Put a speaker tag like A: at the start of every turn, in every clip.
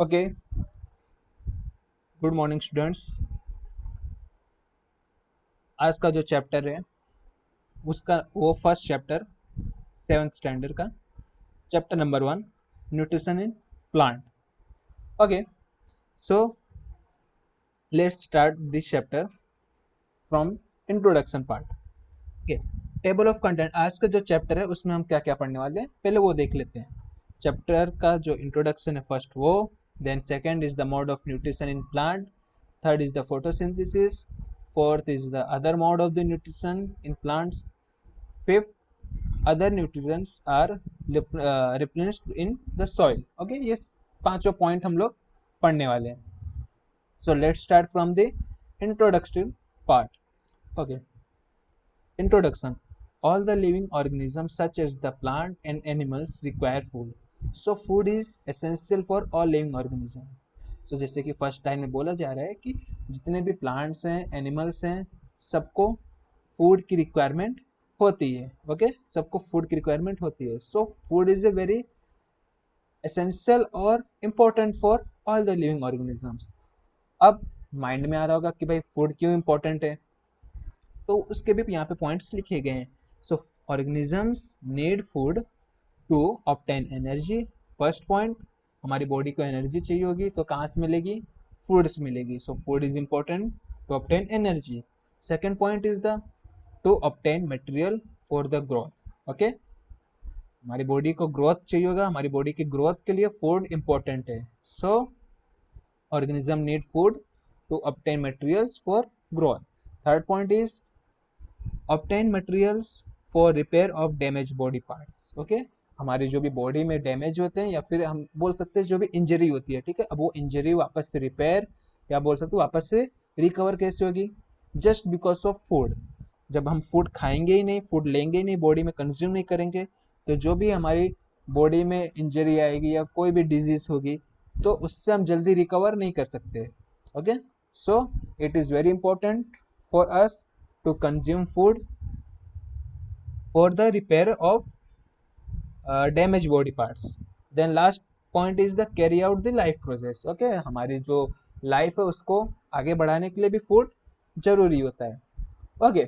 A: Okay, good morning students. आज का जो चैप्टर है उसका वो फर्स्ट चैप्टर सेवन्थ स्टैंडर्ड का chapter number 1, nutrition in plant. Okay, so let's start this chapter from introduction part. Okay, table of content. आज का जो चैप्टर है उसमें हम क्या क्या पढ़ने वाले हैं पहले वो देख लेते हैं। चैप्टर का जो इंट्रोडक्शन है फर्स्ट वो, then second is the mode of nutrition in plant, third is the photosynthesis, fourth is the other mode of the nutrition in plants, fifth other nutrients are replenished in the soil। okay, ये पांचों point हम लोग पढ़ने वाले हैं। so let's start from the introductory part। okay, introduction। all the living organisms such as the plant and animals require food, so food is essential for all living organisms। तो जैसे कि फर्स्ट टाइम में बोला जा रहा है कि जितने भी प्लांट्स हैं, एनिमल्स हैं, सबको फूड की रिक्वायरमेंट होती है। ओके, सबको फूड की रिक्वायरमेंट होती है। So food is a very essential और important for all the living organisms. अब माइंड में आ रहा होगा कि भाई फूड क्यों इम्पोर्टेंट है, तो उसके भी यहाँ पे पॉइंट्स लिखे गए हैं। So organisms need food to obtain energy. First point, हमारी बॉडी को एनर्जी चाहिए होगी तो कहाँ से मिलेगी? फूड से मिलेगी। So food is important to obtain energy. Second point is the to obtain material for the growth. Okay, हमारी बॉडी को ग्रोथ चाहिए होगा, हमारी बॉडी की ग्रोथ के लिए फूड इम्पोर्टेंट है। So organism need food to obtain materials for growth. Third point is obtain materials for repair of damage body parts. Okay, हमारे जो भी बॉडी में डैमेज होते हैं या फिर हम बोल सकते हैं जो भी इंजरी होती है, ठीक है, अब वो इंजरी वापस से रिपेयर या बोल सकते वापस से रिकवर कैसे होगी? Just because of food. जब हम फूड खाएंगे ही नहीं, फूड लेंगे ही नहीं, बॉडी में कंज्यूम नहीं करेंगे, तो जो भी हमारी बॉडी में इंजरी आएगी या कोई भी डिजीज होगी तो उससे हम जल्दी रिकवर नहीं कर सकते। Okay, so it is very important for us to consume food for the repair of damaged body parts। then last point is the carry out the life process। okay, हमारी जो लाइफ है उसको आगे बढ़ाने के लिए भी फूड जरूरी होता है। okay,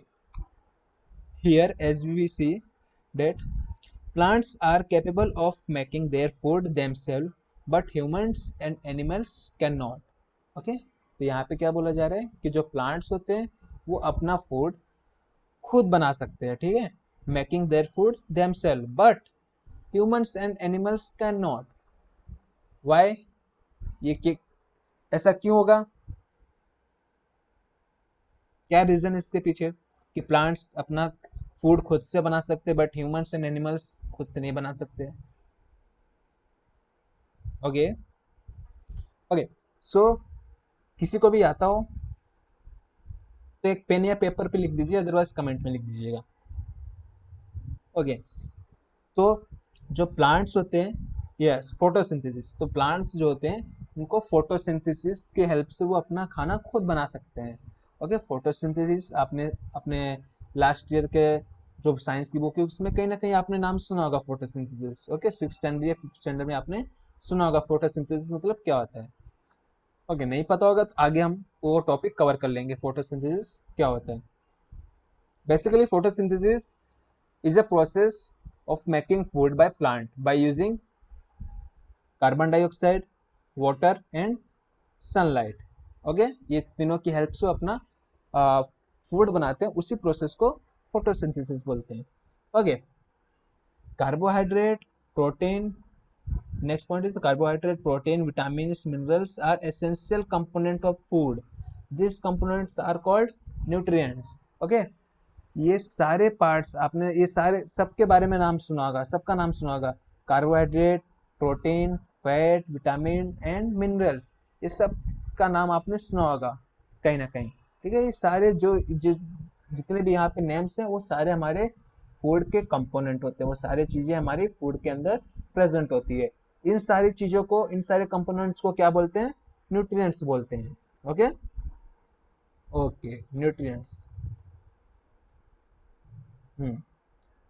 A: here as we see that plants are capable of making their food themselves but humans and animals cannot। okay, तो यहाँ पे क्या बोला जा रहा है कि जो प्लांट्स होते हैं वो अपना फूड खुद बना सकते हैं, ठीक है, making their food themselves, but humans and animals can not. Why? ये ऐसा क्यों होगा? क्या रीजन इसके पीछे कि प्लांट्स अपना फूड खुद से बना सकते बट ह्यूमंस एंड एनिमल्स खुद से नहीं बना सकते? ओके, ओके, सो किसी को भी आता हो तो एक पेन या पेपर पे लिख दीजिए, अदरवाइज कमेंट में लिख दीजिएगा। ओके, तो जो प्लांट्स होते हैं, यस, फोटोसिंथेसिस, तो प्लांट्स जो होते हैं उनको फोटोसिंथेसिस के हेल्प से वो अपना खाना खुद बना सकते हैं। ओके, फोटोसिंथेसिस आपने अपने लास्ट ईयर के जो साइंस की बुक है उसमें कहीं ना कहीं आपने नाम सुना होगा फोटोसिंथेसिस। ओके, सिक्स स्टैंडर्ड या फिफ्थ स्टैंडर्ड में आपने सुना होगा फोटोसिंथेसिस मतलब क्या होता है। ओके, नहीं पता होगा तो आगे हम वो टॉपिक कवर कर लेंगे, फोटोसिंथेसिस क्या होता है। Basically photosynthesis is a process of making food by plant by using carbon dioxide, water and sunlight। Okay, ये तीनों की हेल्प से अपना फूड बनाते हैं, उसी प्रोसेस को फोटोसिंथेसिस बोलते हैं। Okay, carbohydrate, protein, next point is the carbohydrate, protein, vitamins, minerals are essential component of food। these components are called nutrients। okay, ये सारे पार्ट्स आपने ये सारे सबके बारे में नाम सुना होगा, सबका नाम सुना होगा, carbohydrate, protein, fat, vitamin and minerals, ये सब का नाम आपने सुना होगा कहीं ना कहीं, ठीक है। ये सारे जो जितने भी यहाँ पे नेम्स हैं वो सारे हमारे फूड के कंपोनेंट होते हैं, वो सारी चीज़ें हमारी फूड के अंदर प्रेजेंट होती है। इन सारी चीज़ों को, इन सारे कंपोनेंट्स को क्या बोलते हैं? न्यूट्रिएंट्स बोलते हैं। Okay, okay, nutrients.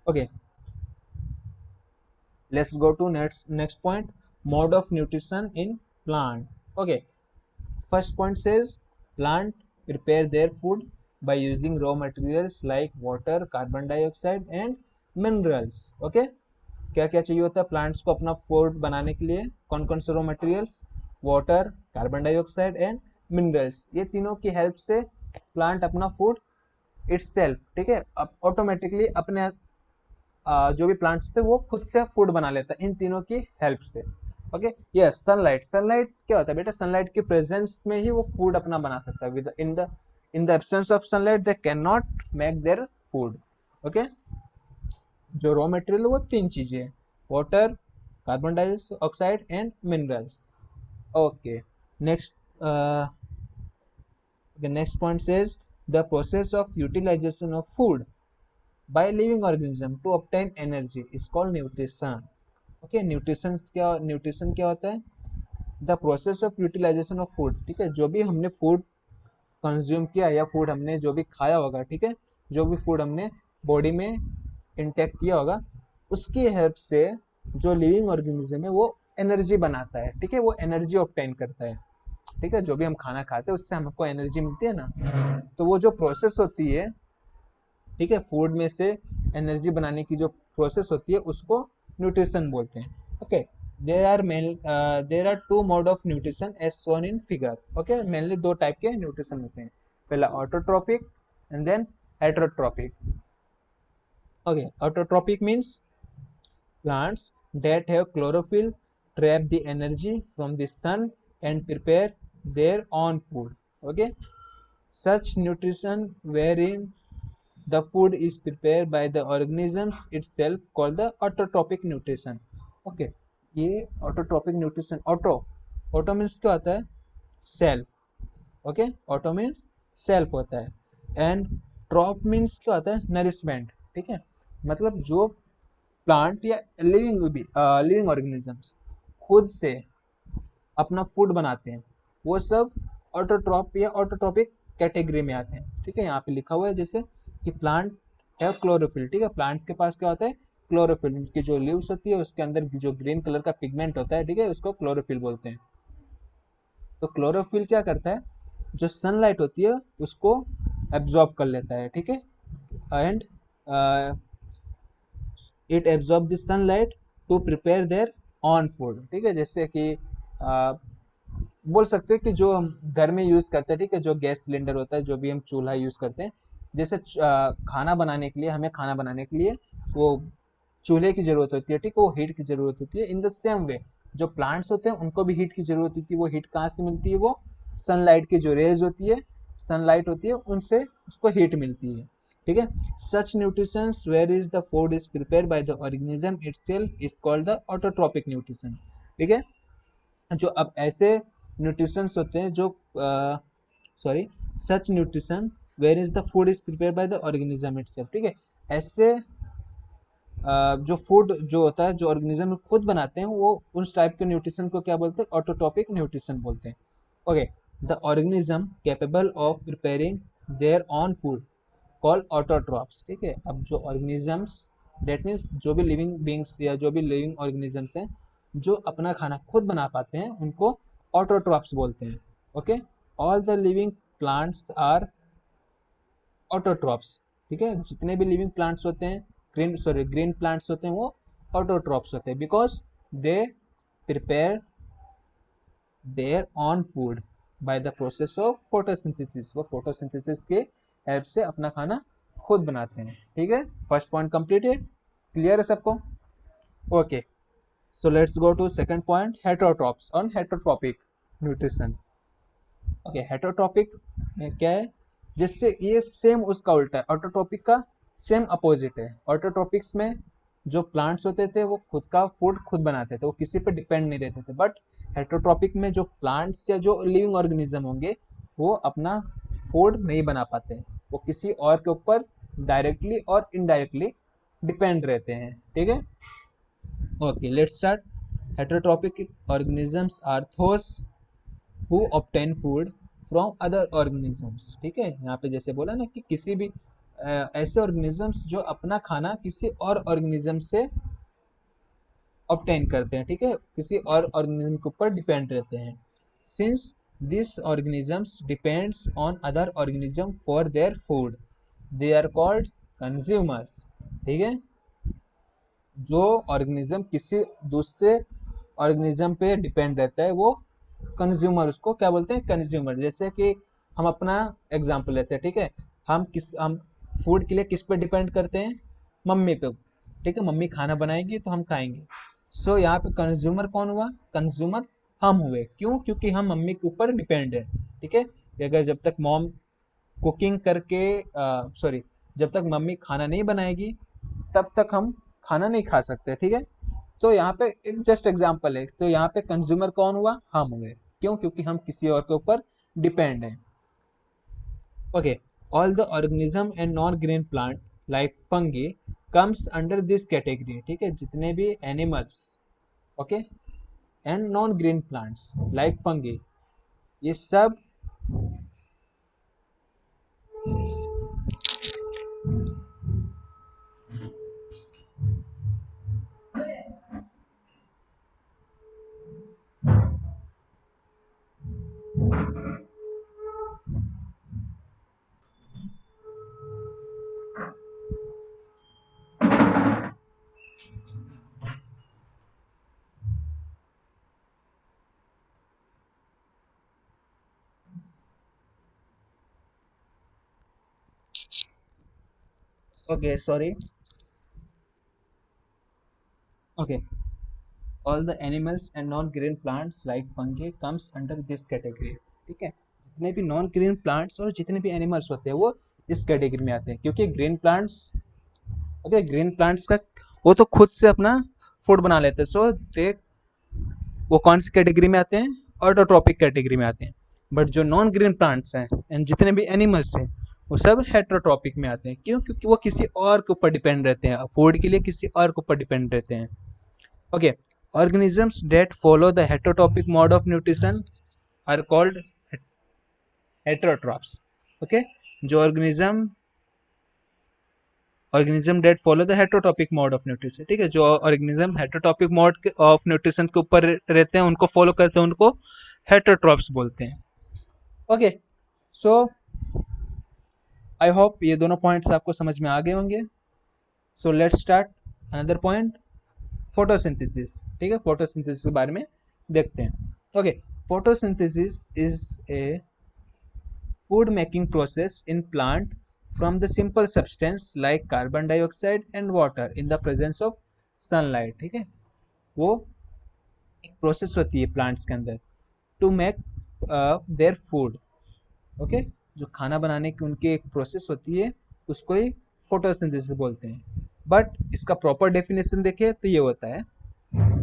A: Okay, let's go to next point, mode of nutrition in plant. Okay, first point says plant prepare their food by using raw materials like water, carbon dioxide and minerals. Okay, क्या क्या चाहिए होता है plants को अपना food बनाने के लिए? कौन कौन से raw materials? Water, carbon dioxide and minerals. ये तीनों की हेल्प से प्लांट अपना फूड इटसेल्फ, ठीक है, ऑटोमेटिकली अपने जो भी प्लांट्स होते हैं वो खुद से फूड बना लेता है इन तीनों की हेल्प से। Okay, yes, sunlight. सनलाइट क्या होता है बेटा? सनलाइट के प्रेजेंस में ही वो फूड अपना बना सकता है। Within the absence of sunlight they can not make their food. Okay, जो रॉ मटेरियल है वो तीन चीजें हैं, water, carbon dioxide and minerals. Okay, next next point says the process of utilisation of food by living organism to obtain energy is called nutrition. Okay, nutrition क्या होता है? The process of utilisation of food, ठीक है, जो भी हमने food consume किया या फूड हमने जो भी खाया होगा, ठीक है, जो भी फूड हमने बॉडी में इंटेक किया होगा, उसकी हेल्प से जो लिविंग ऑर्गेनिज्म है वो एनर्जी बनाता है, ठीक है, वो एनर्जी ऑब्टेन करता है, ठीक है, जो भी हम खाना खाते हैं उससे हमको एनर्जी मिलती है ना, तो वो जो प्रोसेस होती है, ठीक है, फूड में से एनर्जी बनाने की जो प्रोसेस होती है उसको न्यूट्रिशन बोलते हैं। Okay, there are two mode of nutrition as shown in figure. Okay, mainly दो टाइप के न्यूट्रिशन होते हैं, पहला autotrophic and then heterotrophic. Okay, autotrophic means plants that have chlorophyll trap the energy from the sun and prepare their own food. Okay, such nutrition wherein the food is prepared by the organisms itself called the autotrophic nutrition. Okay, ये autotrophic nutrition, auto means क्या होता है? Self. Okay, auto means self होता है and ट्रॉप means क्या होता है? Nourishment, ठीक है, मतलब जो प्लांट या लिविंग ऑर्गेनिजम्स खुद से अपना फूड बनाते हैं वो सब ऑटोट्रॉप या ऑटोट्रॉपिक कैटेगरी में आते हैं, ठीक है। यहाँ पे लिखा हुआ है जैसे कि प्लांट है क्लोरोफिल, ठीक है, प्लांट्स के पास क्या होता है? क्लोरोफिल, उनकी जो लीव्स होती है उसके अंदर जो ग्रीन कलर का पिगमेंट होता है, ठीक है, उसको क्लोरोफिल बोलते हैं। तो क्लोरोफिल क्या करता है? जो सनलाइट होती है उसको एब्जॉर्ब कर लेता है, ठीक है, and it absorb the sunlight to prepare their own food, ठीक है, जैसे कि बोल सकते हैं कि जो हम घर में यूज़ करते हैं, ठीक है, जो गैस सिलेंडर होता है, जो भी हम चूल्हा यूज़ करते हैं, जैसे खाना बनाने के लिए, हमें खाना बनाने के लिए वो चूल्हे की ज़रूरत होती है, ठीक है, वो हीट की ज़रूरत होती है। इन द सेम वे जो प्लांट्स होते हैं उनको भी हीट की ज़रूरत होती है। वो हीट कहाँ से मिलती है? वो सनलाइट की जो रेज होती है, सनलाइट होती है, उनसे उसको हीट मिलती है, ठीक है। Such nutritions where is the food is prepare by the organism itself is called the autotrophic nutrition, ठीक है। जो अब ऐसे न्यूट्रिशंस होते हैं जो sorry such nutrition where is the food is prepare by the organism itself, ठीक है, ऐसे जो फूड जो होता है जो ऑर्गेनिज्म खुद बनाते हैं वो उस टाइप के न्यूट्रिशन को क्या बोलते हैं? ऑटोट्रॉपिक न्यूट्रिशन बोलते हैं। Okay, the organism capable of preparing their own food called autotrophs, ठीक है। अब जो ऑर्गेनिजम्स, डेट मीन्स जो भी लिविंग बींग्स या जो भी लिविंग ऑर्गेनिजम्स हैं जो अपना खाना खुद बना पाते हैं उनको ऑटोट्रॉप्स बोलते हैं। Okay, all the living plants are autotrophs, ठीक है, जितने भी लिविंग प्लांट्स होते हैं, ग्रीन प्लांट्स होते हैं वो ऑटोट्रॉप्स होते हैं because they prepare their own food by the process of photosynthesis. वो फोटोसिंथेसिस के हेल्प से अपना खाना खुद बनाते हैं, ठीक है। फर्स्ट पॉइंट कंप्लीटेड, क्लियर है सबको? Okay, so let's go to second point, heterotrophs on heterotrophic nutrition. Okay, heterotrophic में क्या है? जिससे ये सेम उसका उल्टा है, ऑटोट्रॉपिक का सेम अपोजिट है। ऑटोट्रॉपिक्स में जो प्लांट्स होते थे वो खुद का फूड खुद बनाते थे, वो किसी पे डिपेंड नहीं रहते थे। बट हेटरोट्रॉपिक में जो प्लांट्स या जो लिविंग ऑर्गेनिज्म होंगे वो अपना फूड नहीं बना पाते, वो किसी और के ऊपर डायरेक्टली और इनडायरेक्टली डिपेंड रहते हैं, ठीक है। Okay, let's start. Heterotrophic organisms are those who obtain food from other organisms, ठीक है। यहाँ पे जैसे बोला ना कि किसी भी ऐसे ऑर्गेनिजम्स जो अपना खाना किसी और ऑर्गेनिज्म से ऑब्टेन करते हैं, ठीक है, किसी और ऑर्गेनिज्म के ऊपर डिपेंड रहते हैं। Since this organisms depends on other organism for their food they are called consumers, ठीक है। जो ऑर्गेनिज्म किसी दूसरे ऑर्गेनिज्म पे डिपेंड रहता है वो कंज्यूमर, उसको क्या बोलते हैं, कंज्यूमर। जैसे कि हम अपना एग्जांपल लेते हैं, ठीक है, हम फूड के लिए किस पे डिपेंड करते हैं, मम्मी पे, ठीक है, मम्मी खाना बनाएगी तो हम खाएंगे। सो यहाँ पे कंज्यूमर कौन हुआ, कंज्यूमर हम हुए, क्यों, क्योंकि हम मम्मी के ऊपर डिपेंड है, ठीक है। अगर जब तक मॉम कुकिंग करके सॉरी जब तक मम्मी खाना नहीं बनाएगी तब तक हम खाना नहीं खा सकते, ठीक है। तो यहाँ पे एक जस्ट एग्जांपल है, तो यहाँ पे कंज्यूमर कौन हुआ, हम हुए, क्यों, क्योंकि हम किसी और के ऊपर डिपेंड हैं। Okay, all the organism and non green plant like fungi comes under this category, ठीक है, जितने भी animals, okay, and non green plants like fungi, ये सब okay sorry okay, all the animals and non green plants like fungi comes under this category, ठीक है, जितने भी नॉन ग्रीन प्लांट्स और जितने भी एनिमल्स होते हैं वो इस कैटेगरी में आते हैं, क्योंकि green plants, okay, green plants का वो तो खुद से अपना फूड बना लेते हैं, सो दे वो कौन सी कैटेगरी में आते हैं, ऑटोट्रॉपिक कैटेगरी में आते हैं। बट जो नॉन ग्रीन प्लांट्स हैं एंड जितने भी एनिमल्स हैं वो सब हेट्रोट्रॉपिक में आते हैं, क्यों, क्योंकि वो किसी और के ऊपर डिपेंड रहते हैं, फूड के लिए किसी और के ऊपर डिपेंड रहते हैं। Okay, organisms that follow the heterotropic mode of nutrition are called heterotrophs, okay, जो organism that follow the heterotropic mode of nutrition, ठीक है, जो organism heterotropic mode of nutrition के ऊपर रहते हैं, उनको फॉलो करते हैं, उनको heterotrophs बोलते हैं। ओके, सो आई होप ये दोनों पॉइंट्स आपको समझ में आ गए होंगे। So let's start another point, photosynthesis, ठीक है, फोटोसिंथेसिस के बारे में देखते हैं। Okay, photosynthesis is a food making process in plant from the simple substance like carbon dioxide and water in the presence of sunlight, ठीक है, वो एक प्रोसेस होती है प्लांट्स के अंदर to make their food, okay, जो खाना बनाने की उनकी एक प्रोसेस होती है उसको ही फोटोसिंथेसिस बोलते हैं। बट इसका प्रॉपर डेफिनेशन देखें तो ये होता है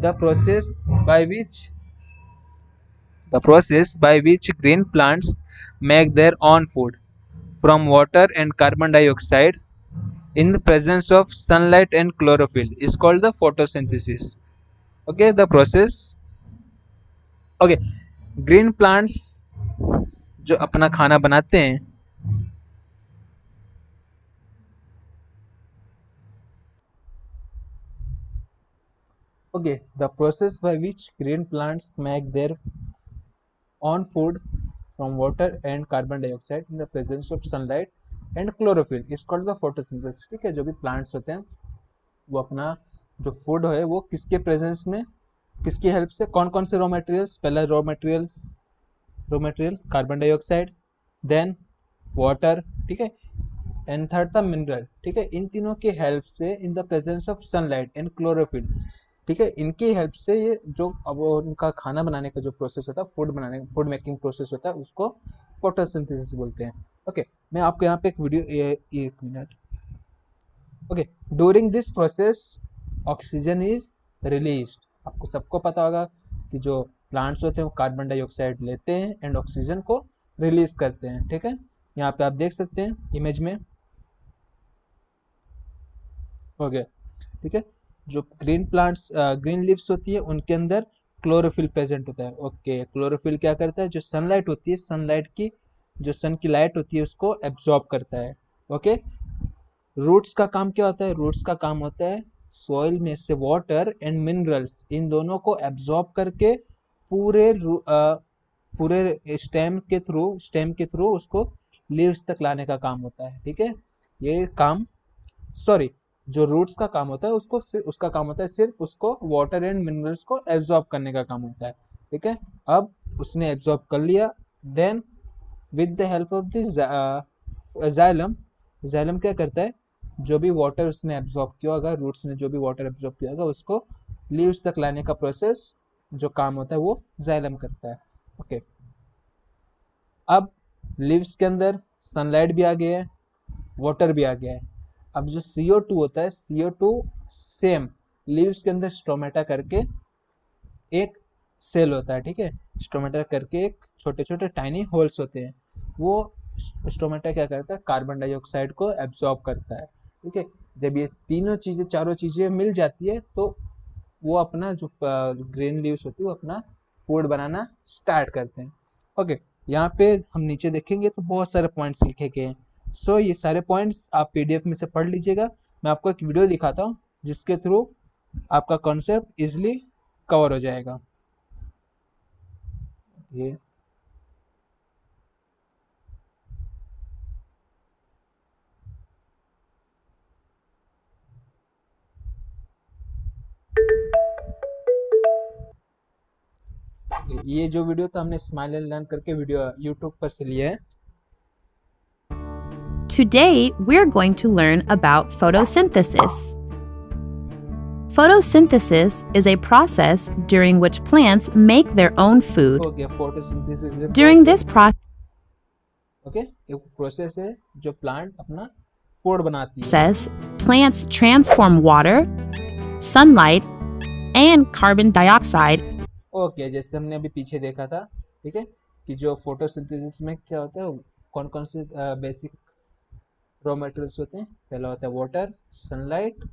A: the process by which green plants make their own food from water and carbon dioxide in the presence of sunlight and chlorophyll is called the photosynthesis, okay, the process, okay, green plants जो अपना खाना बनाते हैं, okay, the process by which green plants make their own food from water and carbon dioxide in the presence of sunlight and chlorophyll is called the photosynthesis, ठीक है, जो भी plants होते हैं वो अपना जो फूड है वो किसके प्रेजेंस में, किसकी हेल्प से, कौन कौन से रॉ मटेरियल्स, पहला raw material carbon dioxide, then water, ठीक है, एंड थर्ड था मिनरल, ठीक है, इन तीनों की हेल्प से in the presence of sunlight and chlorophyll, ठीक है, इनकी हेल्प से ये जो अब उनका खाना बनाने का जो प्रोसेस होता है, फूड मेकिंग प्रोसेस होता है, उसको फोटोसिंथेसिस बोलते हैं। ओके, मैं आपको यहाँ पे एक वीडियो, एक minute, okay, during this process oxygen is released, आपको सबको पता होगा कि जो प्लांट्स होते हैं वो कार्बन डाइऑक्साइड लेते हैं एंड ऑक्सीजन को रिलीज करते हैं, ठीक है, यहाँ पे आप देख सकते हैं इमेज में, ओके, ठीक है, जो ग्रीन लीव्स होती है उनके अंदर क्लोरोफिल प्रेजेंट होता है, ओके, क्लोरोफिल क्या करता है, जो सनलाइट होती है, सनलाइट की जो सन की लाइट होती है उसको एब्जॉर्ब करता है, ओके। रूट्स का काम क्या होता है, रूट्स का काम होता है सॉइल में से वाटर एंड मिनरल्स, इन दोनों को एब्जॉर्ब करके पूरे स्टेम के थ्रू उसको लीव्स तक लाने का काम होता है। ठीक है, ये काम सॉरी जो रूट्स का काम होता है उसका काम होता है सिर्फ उसको वाटर एंड मिनरल्स को एब्जॉर्ब करने का काम होता है। ठीक है, अब उसने एब्जॉर्ब कर लिया, then with the help of the xylem क्या करता है, जो भी वाटर उसने एब्जॉर्ब किया होगा, रूट्स ने जो भी वाटर एब्जॉर्ब किया होगा उसको लीव्स तक लाने का प्रोसेस जो काम होता है वो जाइलम करता है। ओके, अब लीव्स के अंदर सनलाइट भी आ गया है, वाटर भी आ गया है। अब जो CO2 होता है, CO2 सेम लीव्स के अंदर स्टोमेटा करके एक सेल होता है। ठीक है, स्टोमेटा करके एक छोटे छोटे टाइनी होल्स होते हैं, वो स्टोमेटा क्या करता है, कार्बन डाइऑक्साइड को एब्जॉर्ब करता है। ठीक है, जब ये चारों चीज़ें मिल जाती है तो वो अपना जो ग्रीन लीव्स होती है वो अपना फूड बनाना स्टार्ट करते हैं। ओके, यहाँ पे हम नीचे देखेंगे तो बहुत सारे पॉइंट्स लिखे गए हैं। सो ये सारे पॉइंट्स आप PDF में से पढ़ लीजिएगा। मैं आपको एक वीडियो दिखाता हूँ जिसके थ्रू आपका कॉन्सेप्ट इजिली कवर हो जाएगा। ये जो वीडियो था हमने स्माइल एंड लर्न करके वीडियो YouTube पर से लिया है।
B: Today, we're going to learn about photosynthesis. Photosynthesis is a process during which plants make their own food.
A: Okay, photosynthesis is a
B: During this
A: okay, एक process है जो plant अपना food बनाती है।
B: process, plants transform water, sunlight, and carbon dioxide
A: okay, जैसे हमने अभी पीछे देखा था, ठीक है, कि जो फोटोसिंथेसिस में क्या होता है, कौन कौन से बेसिक रॉ मटेरियल्स होते हैं। पहला होता है water, sunlight,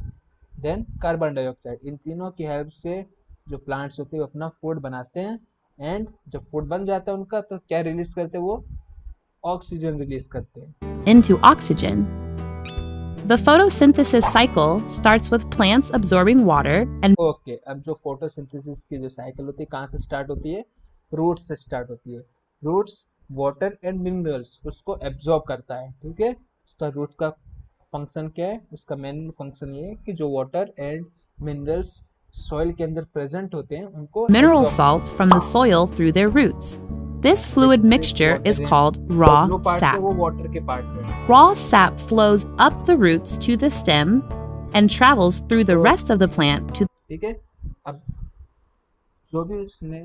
A: then carbon dioxide. इन तीनों की हेल्प से जो प्लांट्स होते हैं वो अपना फूड बनाते हैं, एंड जब फूड बन जाता है उनका तो क्या रिलीज करते हैं, वो ऑक्सीजन रिलीज करते हैं।
B: into oxygen. The photosynthesis cycle starts with plants absorbing water and
A: okay, अब जो फोटोसिंथेसिस की जो साइकिल होती है कहाँ से स्टार्ट होती है, रूट्स से स्टार्ट होती है। रूट्स वाटर एंड मिनरल्स उसको एब्जॉर्ब करता है। ठीक है, उसका रूट का फंक्शन क्या है, उसका मेन फंक्शन ये है कि जो वाटर एंड मिनरल्स सॉइल के अंदर प्रेजेंट होते हैं उनको
B: mineral
A: absorb
B: salts from the soil through their roots. This fluid mixture is called raw
A: जो पार्ट है
B: sap.
A: वो वाटर के पार्ट्स हैं।
B: Raw sap flows up the roots to the stem and travels through the rest of the plant to
A: ठीक है, अब जो भी उसने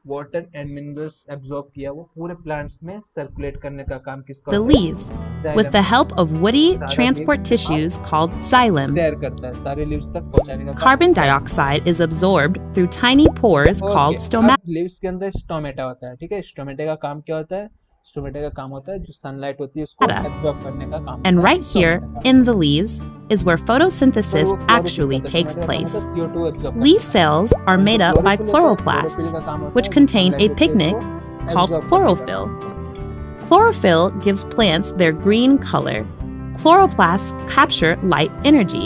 A: वाटर एंड मिनरल्स एब्जॉर्ब किया वो पूरे प्लांट्स में सर्कुलेट करने का काम किसका
B: the
A: होता है?
B: leaves with the help of woody transport tissues called xylem.
A: Share करता है, सारे लीव्स तक पहुंचाने का काम
B: Carbon
A: करता है।
B: dioxide is absorbed through tiny pores called
A: okay,
B: stomata.
A: अब लीव्स के अंदर स्टोमेटा होता है। ठीक है, स्टोमेटा का काम क्या होता है, स्टोमेटा का काम होता है जो सनलाइट होती है उसको एब्जॉर्ब करने का काम
B: And
A: होता है
B: right here
A: स्टोमेटा का।
B: in the leaves is where
A: तो
B: photosynthesis
A: वो chlorophyll
B: actually
A: करता है,
B: takes
A: स्टोमेटा का
B: place.
A: मतलब CO2 एब्जॉर्ब करता
B: Leaf
A: है।
B: cells are
A: जो
B: made up by
A: chlorophyll होता है,
B: chloroplasts,
A: chlorophyll का काम होता
B: which
A: है
B: contain
A: sunlight
B: a
A: होती है
B: pigment
A: उसको
B: called
A: absorb करने का।
B: chlorophyll. Chlorophyll gives plants their green color. Chloroplasts capture light energy.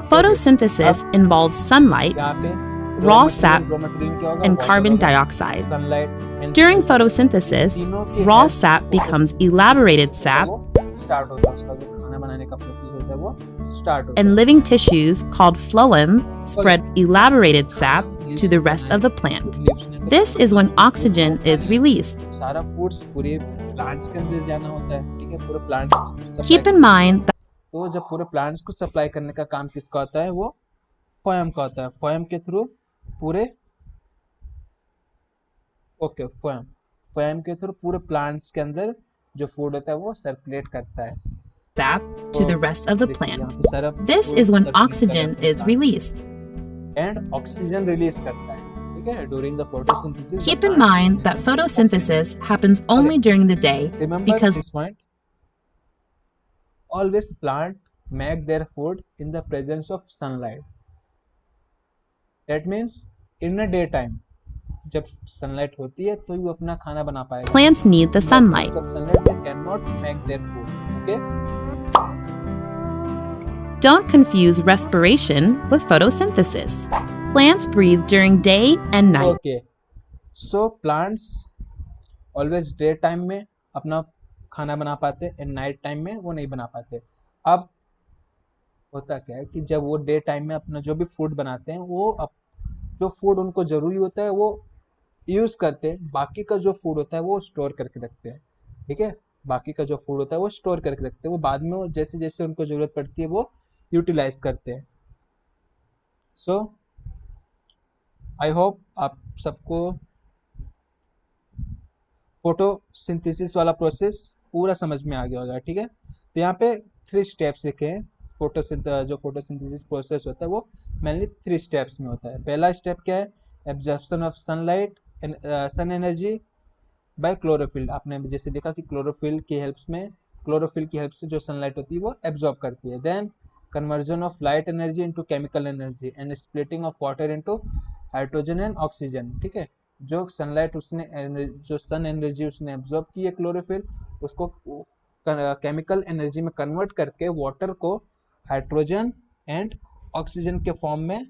B: Photosynthesis involves sunlight
A: यहाँ पे
B: raw sap
A: raw material क्या होगा,
B: and
A: water
B: carbon
A: होगा,
B: dioxide.
A: sunlight and
B: During
A: sunlight।
B: photosynthesis,
A: तीनों की
B: raw
A: help
B: sap
A: से
B: becomes
A: photosynthesis
B: elaborated
A: होता है,
B: sap,
A: वो स्टार्ट होता है, उसका जो खाना बनाने का प्रोसेस होता है वो स्टार्ट होता
B: and
A: है।
B: living tissues called phloem spread elaborated sap to the rest of the plant. This is when oxygen is released.
A: सारा फूड्स पूरे प्लांट्स के अंदर जाना होता है। ठीक है, पूरे plants
B: Keep in mind that
A: तो जब पूरे प्लांट्स को सप्लाई करने का काम किसका होता है, वो फोएम का होता है। फोएम के थ्रू पूरे ओके फोएम के थ्रू पूरे प्लांट्स के अंदर जो फूड होता है वो सर्कुलेट करता है
B: sap to the rest of the
A: देखिए यहाँ
B: plant.
A: पे सारा
B: This
A: food
B: is when
A: circulate
B: oxygen
A: करता है
B: is
A: plants
B: released.
A: And oxygen release करता है। ठीक है, during the photosynthesis
B: Keep in mind that photosynthesis happens only during the day
A: remember
B: because
A: this point, always plant make their food in the presence of sunlight. That means in the daytime जब sunlight होती है तो वो अपना खाना बना पाएगा।
B: plants need the sunlight.
A: Of sunlight they cannot make their food. Okay,
B: Don't confuse respiration with photosynthesis. Plants breathe during day and night.
A: Okay, so plants always day time में अपना खाना बना पाते हैं एंड नाइट टाइम में वो नहीं बना पाते। अब होता क्या है कि जब वो डे टाइम में अपना जो भी फूड बनाते हैं वो जो फूड उनको ज़रूरी होता है वो यूज़ करते हैं, बाकी का जो फूड होता है वो स्टोर करके रखते हैं। ठीक है, बाकी का जो फूड होता है वो स्टोर करके रखते हैं, वो बाद में जैसे जैसे उनको ज़रूरत पड़ती है वो यूटिलाइज करते हैं। सो आई होप आप सबको फोटोसिंथेसिस वाला प्रोसेस पूरा समझ में आ गया होगा। ठीक है, तो यहाँ पे 3 स्टेप्स लिखे हैं। जो फोटोसिंथेसिस प्रोसेस होता है वो मेनली 3 स्टेप्स में होता है। पहला स्टेप क्या है? Absorption of sunlight and sun energy by chlorophyll. आपने जैसे देखा कि क्लोरोफिल की हेल्प से जो सनलाइट होती है वो एब्जॉर्ब करती है। Then conversion of light energy into chemical energy and splitting of water into hydrogen and oxygen. ठीक है, जो सनलाइट जो सन एनर्जी उसने एब्जॉर्ब की है क्लोरोफिल, उसको केमिकल एनर्जी में कन्वर्ट करके वाटर को हाइड्रोजन एंड ऑक्सीजन के फॉर्म में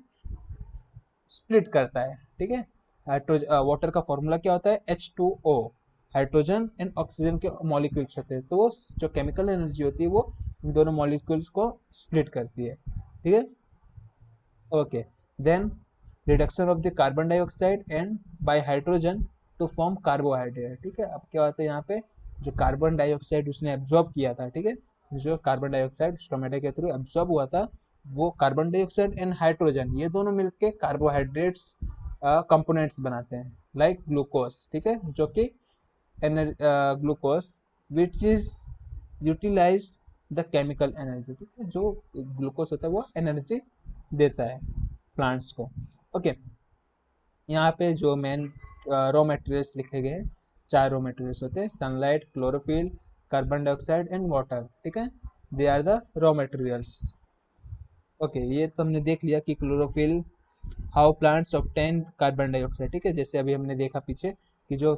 A: स्प्लिट करता है। ठीक है, वाटर का फॉर्मूला क्या होता है? H2O। हाइड्रोजन एंड ऑक्सीजन के मॉलिक्यूल्स होते हैं, तो वो जो केमिकल एनर्जी होती है वो इन दोनों मॉलिक्यूल्स को स्प्लिट करती है। ठीक है, okay. Then reduction of the carbon dioxide and by hydrogen to form carbohydrate. ठीक है, अब क्या होता है यहाँ पे, जो कार्बन डाइऑक्साइड उसने एब्जॉर्ब किया था, ठीक है, जो कार्बन डाइऑक्साइड स्टोमेटा के थ्रू एब्जॉर्ब हुआ था, वो कार्बन डाइऑक्साइड एंड हाइड्रोजन ये दोनों मिलके कार्बोहाइड्रेट्स कंपोनेंट्स बनाते हैं, लाइक ग्लूकोज। ठीक है, जो कि glucose which is utilise the chemical energy. ठीक है, जो ग्लूकोज होता है वो एनर्जी देता है प्लांट्स को। ओके, यहाँ पे जो मेन रॉ मटेरियल्स लिखे गए 4 रॉ मटेरियल्स होते हैं, sunlight, chlorophyll, carbon dioxide and water. ठीक है, they are the raw materials. Okay, ये तो हमने देख लिया कि chlorophyll, how plants obtain carbon dioxide. ठीक है, जैसे अभी हमने देखा पीछे कि जो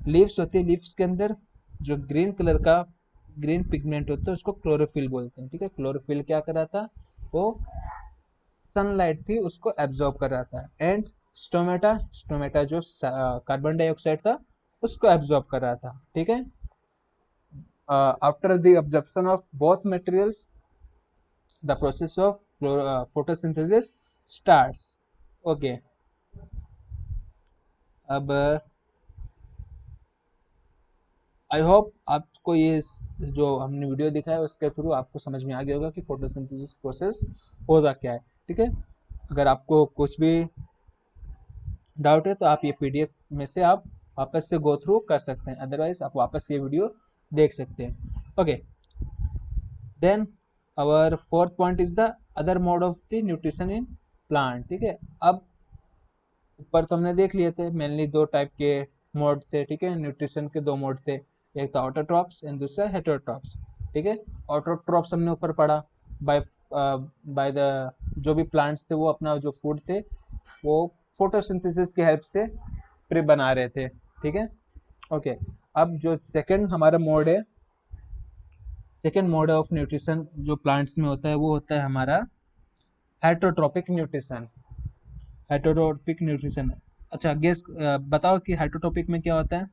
A: लीव्स होती है, लीव्स के अंदर जो ग्रीन कलर का ग्रीन पिगमेंट होता है उसको क्लोरोफिल बोलते हैं। ठीक है, क्लोरोफिल क्या कर रहा था? वो सनलाइट थी उसको एब्जॉर्ब कर रहा था। एंड स्टोमेटा जो कार्बन डाइऑक्साइड था उसको एब्जॉर्ब कर रहा था। ठीक है, after the absorption of both materials the process of photosynthesis starts. Okay, अब आई होप आपको ये जो हमने वीडियो दिखाया उसके थ्रू आपको समझ में आ गया होगा कि फोटोसिंथेसिस प्रोसेस होता क्या है। ठीक है, अगर आपको कुछ भी डाउट है तो आप ये पीडीएफ में से आप वापस से गो थ्रू कर सकते हैं, अदरवाइज आप वापस ये वीडियो देख सकते हैं। Okay, then our fourth point is the other mode of the nutrition in plant. ठीक है, अब ऊपर तो हमने देख लिए थे मेनली 2 टाइप के मोड थे। ठीक है, न्यूट्रिशन के 2 मोड थे, एक था ऑटोट्रॉप्स एंड दूसरा हेटेरोट्रॉप्स। ठीक है, ऑटोट्रॉप्स हमने ऊपर पढ़ा, बाय बाय द जो भी प्लांट्स थे वो अपना जो फूड थे वो फोटोसिंथेसिस की हेल्प से बना रहे थे। ठीक है, ओके। अब जो सेकंड हमारा मोड है, सेकेंड मोड ऑफ न्यूट्रिशन जो प्लांट्स में होता है वो होता है हमारा हेटरोट्रॉपिक न्यूट्रिशन। हेटरोट्रॉपिक न्यूट्रिशन, अच्छा गेस बताओ कि हेटरोट्रॉपिक में क्या होता है?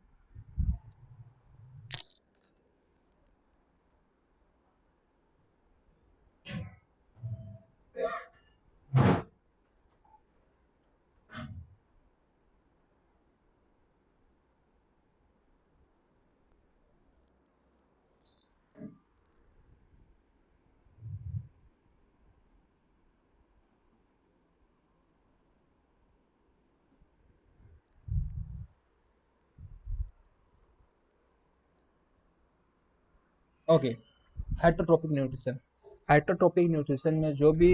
A: Okay, heterotrophic nutrition. Heterotrophic nutrition में जो भी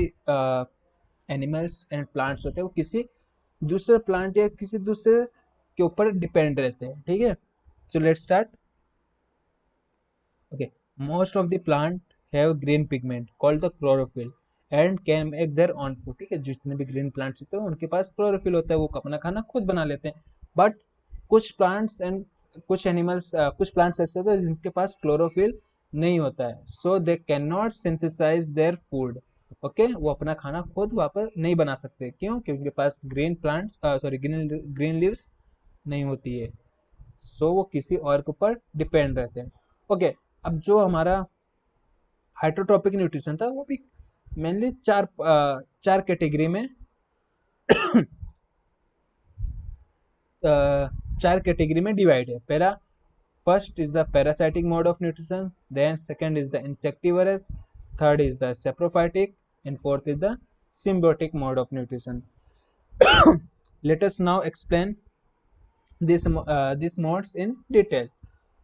A: एनिमल्स एंड प्लांट्स होते हैं वो किसी दूसरे प्लांट या किसी दूसरे के ऊपर डिपेंड रहते हैं। ठीक है, so let's start. Okay, most of the plant have green pigment called the chlorophyll and can make their own food. ठीक है, जितने भी ग्रीन प्लांट्स होते हैं उनके पास क्लोरोफिल होता है, वो अपना खाना खुद बना लेते हैं। बट कुछ प्लांट्स एंड कुछ एनिमल्स कुछ प्लांट्स ऐसे होते हैं जिनके पास क्लोरोफिल नहीं होता है, so they can not synthesize their food. Okay, वो अपना खाना खुद वापस नहीं बना सकते, क्यों? क्योंकि उनके पास green plants sorry green leaves नहीं होती है, सो वो किसी और के ऊपर डिपेंड रहते हैं। ओके, अब जो हमारा हाइड्रोट्रोपिक न्यूट्रिशन था वो भी मेनली चार कैटेगरी में चार कैटेगरी में डिवाइड है। पहला, first is the parasitic mode of nutrition, then second is the insectivorous, third is the saprophytic, and fourth is the symbiotic mode of nutrition. Let us now explain this modes in detail.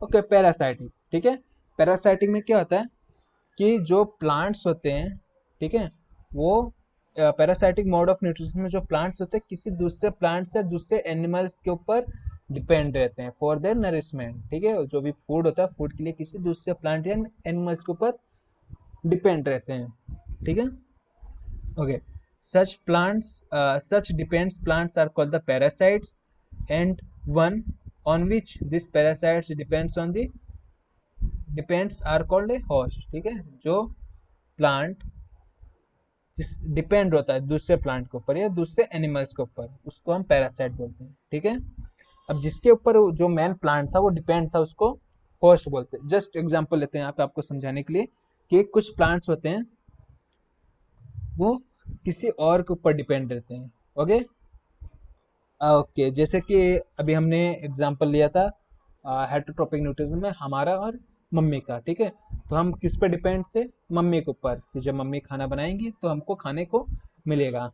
A: Okay, parasitic, ठीक है। Parasitic में क्या होता है कि जो plants होते हैं, ठीक है, वो पैरासाइटिक मोड ऑफ न्यूट्रिशन में जो प्लांट्स होते हैं किसी दूसरे प्लांट्स या दूसरे एनिमल्स के ऊपर डिपेंड रहते हैं फॉर देयर नरिशमेंट, ठीक है। जो भी फूड होता है, फूड के लिए किसी दूसरे प्लांट या एनिमल्स के ऊपर डिपेंड रहते हैं, ठीक है। Okay, such dependent plants are called the parasites, and one on which this parasites depends are called a host, ठीक है। जो प्लांट जिस डिपेंड होता है दूसरे प्लांट के ऊपर या दूसरे एनिमल्स के ऊपर, उसको हम पैरासाइट बोलते हैं, ठीक है। अब जिसके ऊपर जो मेन प्लांट था वो डिपेंड था, उसको होस्ट बोलते हैं। जस्ट एग्जांपल लेते हैं यहाँ पे आपको समझाने के लिए कि कुछ प्लांट्स होते हैं वो किसी और के ऊपर डिपेंड रहते हैं। ओके, ओके, जैसे कि अभी हमने एग्जांपल लिया था हेटरोट्रोपिक न्यूट्रिशन में हमारा और मम्मी का, ठीक है। तो हम किस पे डिपेंड थे? मम्मी के ऊपर, कि जब मम्मी खाना बनाएंगी तो हमको खाने को मिलेगा।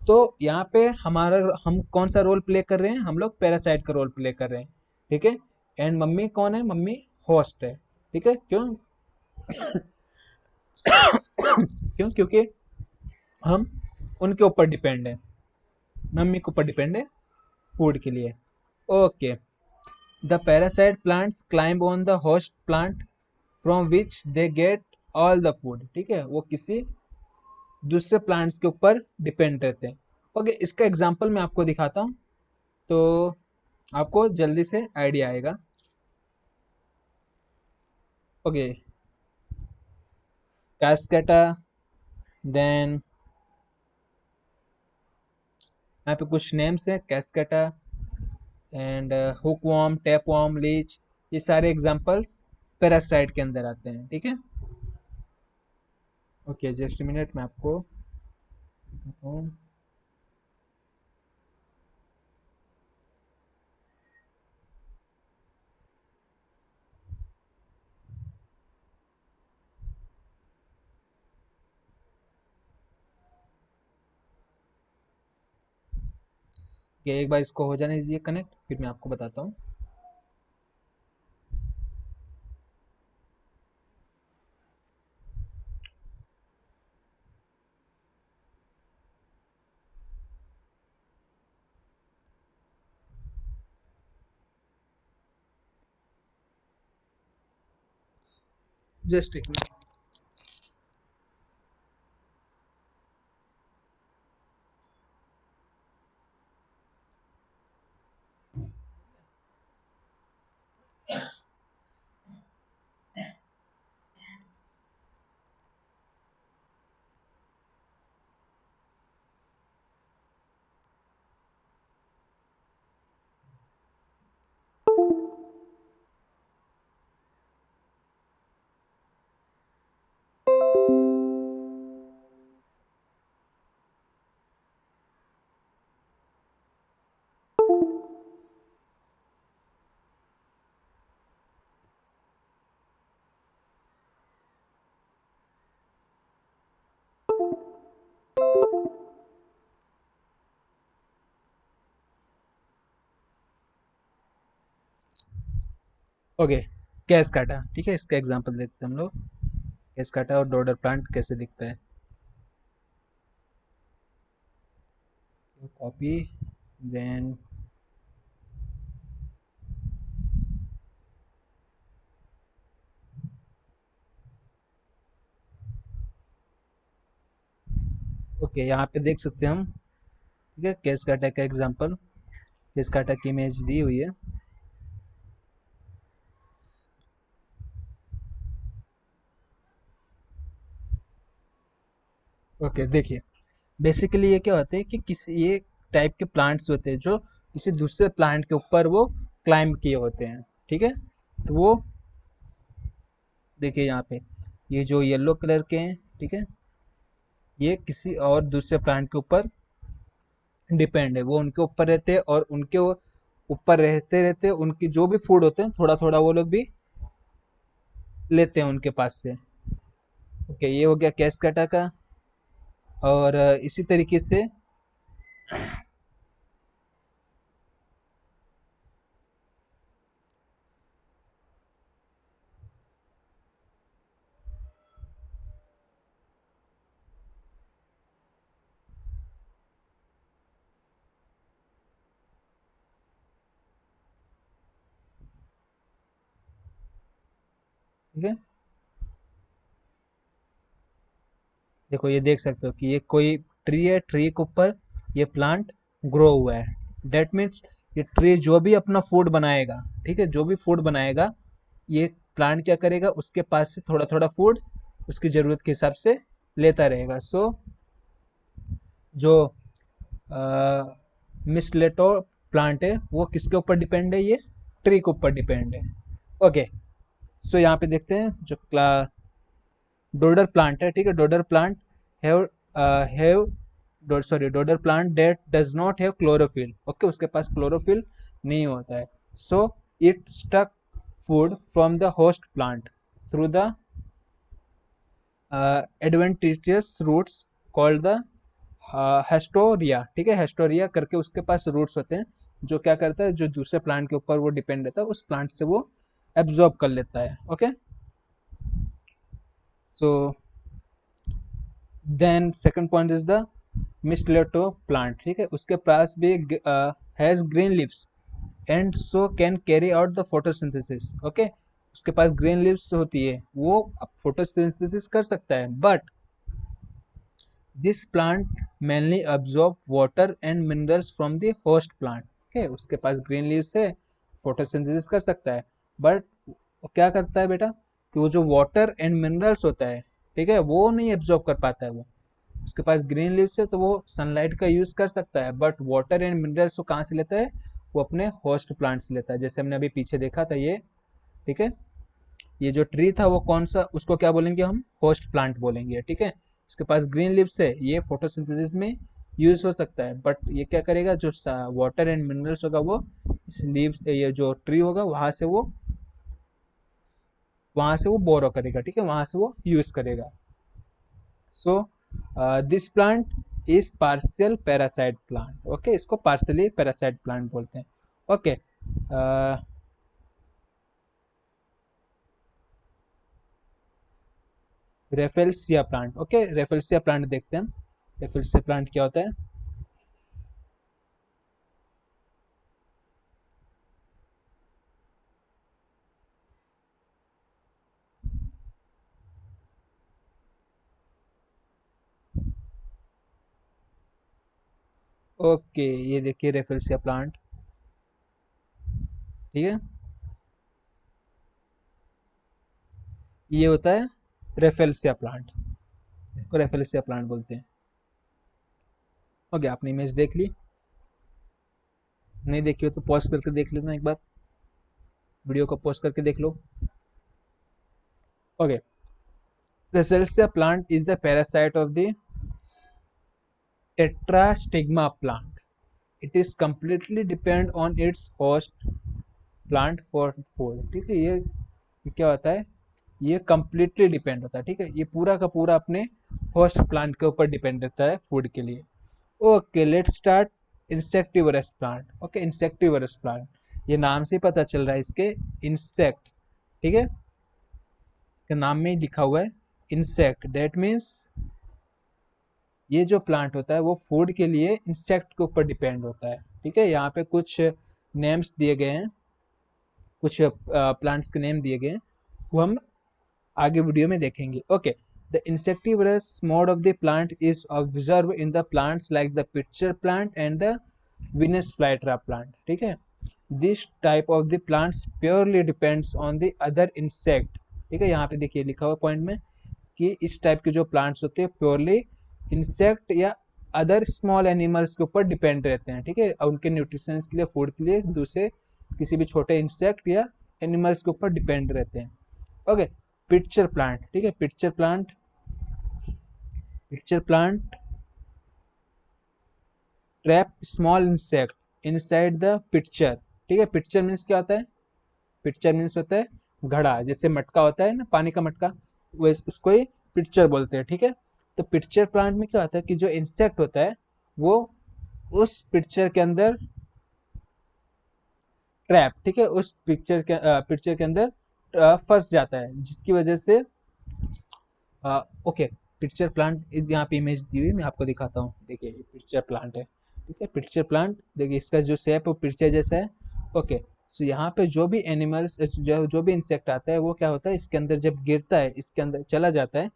A: तो यहाँ पे हम कौन सा रोल प्ले कर रहे हैं? हम लोग पैरासाइट का रोल प्ले कर रहे हैं, ठीक है। एंड मम्मी कौन है? मम्मी होस्ट है, ठीक है। क्यों? क्यों? क्योंकि हम उनके ऊपर डिपेंड है, मम्मी के ऊपर डिपेंड है फूड के लिए। Okay, the parasite plants climb on the host plant from which they get all the food, ठीक है। वो किसी दूसरे प्लांट्स के ऊपर डिपेंड रहते हैं। ओके, इसका एग्जांपल मैं आपको दिखाता हूँ तो आपको जल्दी से आइडिया आएगा। ओके, कैस्केटा, देन यहाँ पे कुछ नेम्स है, कैस्केटा एंड हुकवॉर्म, टैपवॉर्म, लीच, ये सारे एग्जांपल्स पैरासाइट के अंदर आते हैं, ठीक है। ओके, जस्ट मिनट में आपको दिखाता हूँ। ये एक बार इसको हो जाने दीजिए कनेक्ट, फिर मैं आपको बताता हूँ। जस्ट एक मिनट। ओके, कैस्काटा, ठीक है, इसका एग्जांपल देखते हैं हम लोग। कैस्काटा और डोडर प्लांट कैसे दिखता है। कॉपी, देन ओके, यहाँ पे देख सकते हैं हम, ठीक है, कैस्काटा का एग्जांपल, कैस्काटा की इमेज दी हुई है। ओके देखिए, बेसिकली ये क्या होते हैं कि किसी ये टाइप के प्लांट्स होते हैं जो किसी दूसरे प्लांट के ऊपर वो क्लाइंब किए होते हैं, ठीक है। तो वो देखिए यहाँ पे ये जो येलो कलर के हैं, ठीक है, ये किसी और दूसरे प्लांट के ऊपर डिपेंड है, वो उनके ऊपर रहते हैं और उनके ऊपर रहते रहते उनकी जो भी फूड होते हैं थोड़ा थोड़ा वो लोग भी लेते हैं उनके पास से। ओके, ये हो गया कैस्केटा का। और इसी तरीके से ठीक है, देखो ये देख सकते हो कि ये कोई ट्री है, ट्री के ऊपर ये प्लांट ग्रो हुआ है। डेट मीन्स ये ट्री जो भी अपना फूड बनाएगा, ठीक है, जो भी फूड बनाएगा ये प्लांट क्या करेगा, उसके पास से थोड़ा थोड़ा फूड उसकी ज़रूरत के हिसाब से लेता रहेगा। सो जो मिसलेटो प्लांट है वो किसके ऊपर डिपेंड है, ये ट्री के ऊपर डिपेंड है। ओके, सो यहाँ पे देखते हैं जो डोडर प्लांट है, ठीक है, dodder plant have dodder plant that does not have chlorophyll. Okay, उसके पास क्लोरोफिल नहीं होता है। So it stuck food from the host plant through the adventitious roots called the haustoria, ठीक है, हेस्टोरिया करके उसके पास रूट्स होते हैं जो क्या करता है, जो दूसरे प्लांट के ऊपर वो डिपेंड रहता है उस प्लांट से वो एब्जॉर्ब कर लेता है। Okay, so then second point is the mistletoe plant, ठीक है, उसके पास भी has green leaves and so can carry out the photosynthesis. Okay, उसके पास ग्रीन लीव्स होती है, वो फोटोसिंथेसिस कर सकता है, but this plant mainly absorb water and minerals from the host plant. Okay, उसके पास ग्रीन लीव्स है, फोटोसिंथेसिस कर सकता है, बट वो क्या करता है बेटा कि वो जो वाटर एंड मिनरल्स होता है, ठीक है, वो नहीं एब्जॉर्ब कर पाता है वो। उसके पास ग्रीन लीव्स है तो वो सनलाइट का यूज कर सकता है, बट वाटर एंड मिनरल्स वो कहाँ से लेता है, वो अपने होस्ट प्लांट से लेता है, जैसे हमने अभी पीछे देखा था ये, ठीक है। ये जो ट्री था वो कौन सा, उसको क्या बोलेंगे हम, होस्ट प्लांट बोलेंगे, ठीक है। उसके पास ग्रीन लीव्स है, ये फोटोसिंथेसिस में यूज हो सकता है, बट ये क्या करेगा, जो वाटर एंड मिनरल्स होगा वो इस लीव्स, ये जो ट्री होगा वहां से वो बोरो करेगा, ठीक है, वहां से वो यूज करेगा। So this plant is partial parasite plant. Okay, इसको पार्शियली पैरासाइट प्लांट बोलते हैं। Okay, rafflesia plant. Okay, rafflesia plant देखते हैं हम, रेफेलसिया प्लांट क्या होता है। ओके, ये देखिए रेफेलसिया प्लांट, ठीक है, ये होता है रेफेलसिया प्लांट, इसको रेफेलसिया प्लांट बोलते हैं। ओके, आपने इमेज देख ली, नहीं देखी हो तो पॉज करके देख लेना एक बार, वीडियो को पॉज करके देख लो। Okay, rafflesia plant is the parasite of the tetrastigma plant. It is completely depend on its host plant for food, ठीक है। ये क्या होता है, ये completely डिपेंड होता है, ठीक है, ये पूरा का पूरा अपने होस्ट प्लांट के ऊपर डिपेंड रहता है फूड के लिए। Okay, let's start insectivorous plant. Okay, insectivorous plant, ये नाम से पता चल रहा है इसके इंसेक्ट, ठीक है, इसके नाम में ही लिखा हुआ है इंसेक्ट, डेट मीन्स ये जो प्लांट होता है वो फूड के लिए इंसेक्ट के ऊपर डिपेंड होता है, ठीक है। यहाँ पे कुछ नेम्स दिए गए हैं, कुछ प्लांट्स के नेम दिए गए हैं, वो हम आगे वीडियो में देखेंगे। Okay, the insectivorous mode of the plant is observe in the plants like the pitcher plant and the Venus flytrap plant, ठीक है। This type of the plants purely depends on the other insect, ठीक है, यहाँ पे देखिए लिखा हुआ point में कि इस टाइप के जो प्लांट्स होते हैं प्योरली इंसेक्ट या अदर स्मॉल एनिमल्स के ऊपर डिपेंड रहते हैं, ठीक है, उनके न्यूट्रिशंस के लिए, फूड के लिए दूसरे किसी भी छोटे इंसेक्ट या एनिमल्स के ऊपर डिपेंड रहते हैं। ओके, पिक्चर प्लांट, ठीक है, picture plant trap small insect inside the pitcher, ठीक है। पिक्चर मीन्स क्या होता है? पिक्चर मीन्स होता है घड़ा, जैसे मटका होता है ना, पानी का मटका, वैसे उसको ही पिक्चर बोलते हैं, ठीक है। तो पिक्चर प्लांट में क्या होता है कि जो इंसेक्ट होता है वो उस पिक्चर के अंदर ट्रैप, ठीक है, उस पिक्चर के अंदर फंस जाता है, जिसकी वजह से ओके, पिक्चर प्लांट यहाँ पे इमेज दी हुई, मैं आपको दिखाता हूँ। देखिए ये पिक्चर प्लांट है, ठीक है, पिक्चर प्लांट, देखिए इसका जो शेप है वो पिक्चर जैसा है। ओके, सो यहाँ पे जो भी एनिमल्स, जो भी इंसेक्ट आता है वो क्या होता है, इसके अंदर जब गिरता है, इसके अंदर चला जाता है,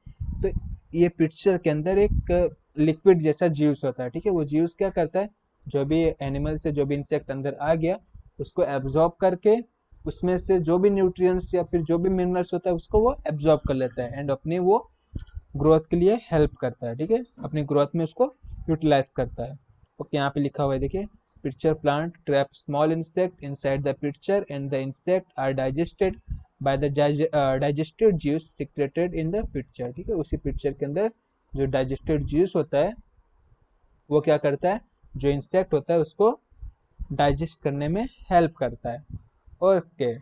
A: तो ये पिक्चर के अंदर एक लिक्विड जैसा ज्यूस होता है, ठीक है। वो ज्यूस क्या करता है, जो भी एनिमल से जो भी इंसेक्ट अंदर आ गया उसको एब्जॉर्ब करके उसमें से जो भी न्यूट्रिएंट्स या फिर जो भी मिनरल्स होता है उसको वो एब्जॉर्ब कर लेता है एंड अपनी वो ग्रोथ के लिए हेल्प करता है, ठीक है, अपनी ग्रोथ में उसको यूटिलाइज करता है। ओके, यहाँ पे लिखा हुआ है, देखिए, pitcher plant trap small insect inside the pitcher and the insect are digested by the digested juice secreted in the pitcher, ठीक है। उसी पिक्चर के अंदर जो डाइजेस्टेड ज्यूस होता है वो क्या करता है, जो इंसेक्ट होता है उसको डाइजेस्ट करने में हेल्प करता है। Okay,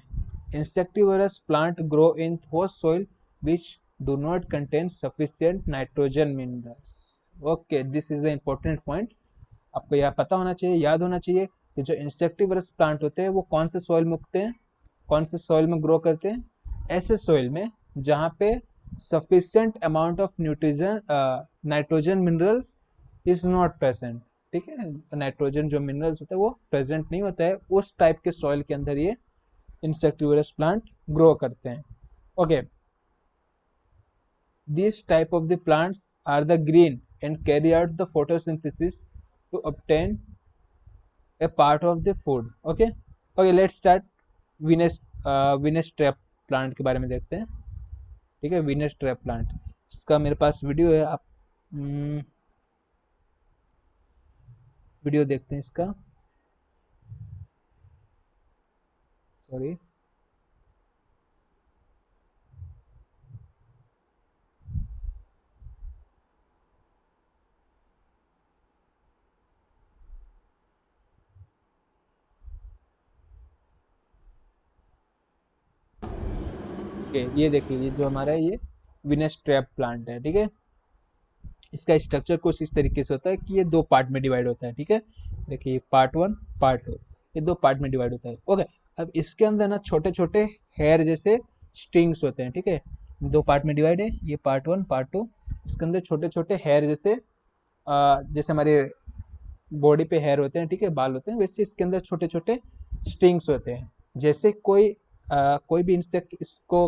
A: insectivorous plant grow in host soil which do not contain sufficient nitrogen minerals. Okay, this is the important point. आपको यह पता होना चाहिए, याद होना चाहिए कि जो इंसेक्टिवरस प्लांट होते हैं वो कौन से सॉइल में उगते हैं, कौन से सॉइल में ग्रो करते हैं, ऐसे सॉइल में जहाँ पे sufficient amount of nitrogen minerals is not present, ठीक है। नाइट्रोजन जो मिनरल्स होता है वो प्रेजेंट नहीं होता है, उस टाइप के सॉइल के अंदर ये insectivorous plant grow करते हैं। Okay, these type of the plants are the green and carry out the photosynthesis to obtain a part of the food. Okay, okay, let's start Venus trap plant के बारे में देखते हैं, ठीक है। Venus trap plant, इसका मेरे पास video है, आप वीडियो देखते हैं इसका, सॉरी। ये देखिए, ये जो हमारा ये विनस ट्रैप प्लांट है, ठीक है। इसका स्ट्रक्चर कुछ इस तरीके से होता है कि ये दो पार्ट में डिवाइड होता है, ठीक है। देखिए पार्ट 1 पार्ट 2, ये दो पार्ट में डिवाइड होता है। ओके, अब इसके अंदर ना छोटे छोटे हेयर जैसे स्ट्रिंग्स होते हैं, ठीक है। दो पार्ट में डिवाइड है, ये पार्ट 1 पार्ट 2। इसके अंदर छोटे छोटे हेयर जैसे जैसे हमारे बॉडी पे हेयर होते हैं, ठीक है, बाल होते हैं, वैसे इसके अंदर छोटे छोटे स्ट्रिंग्स होते हैं। जैसे कोई भी इंसेक्ट इसको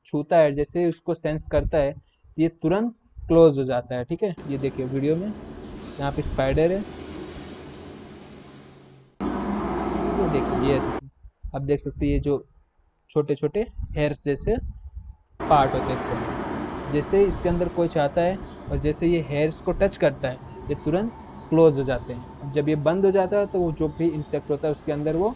A: छूता है, जैसे उसको सेंस करता है, तो ये तुरंत क्लोज हो जाता है, ठीक है। ये देखिए वीडियो में, यहाँ पे स्पाइडर है, ये देखिए, ये आप देख सकते हैं, ये जो छोटे छोटे हेयर्स जैसे पार्ट होते हैं इसके अंदर, जैसे इसके अंदर कोई चाहता है और जैसे ये हेयर्स को टच करता है ये तुरंत क्लोज हो जाते हैं। जब ये बंद हो जाता है तो वो जो भी इंसेक्ट होता है उसके अंदर वो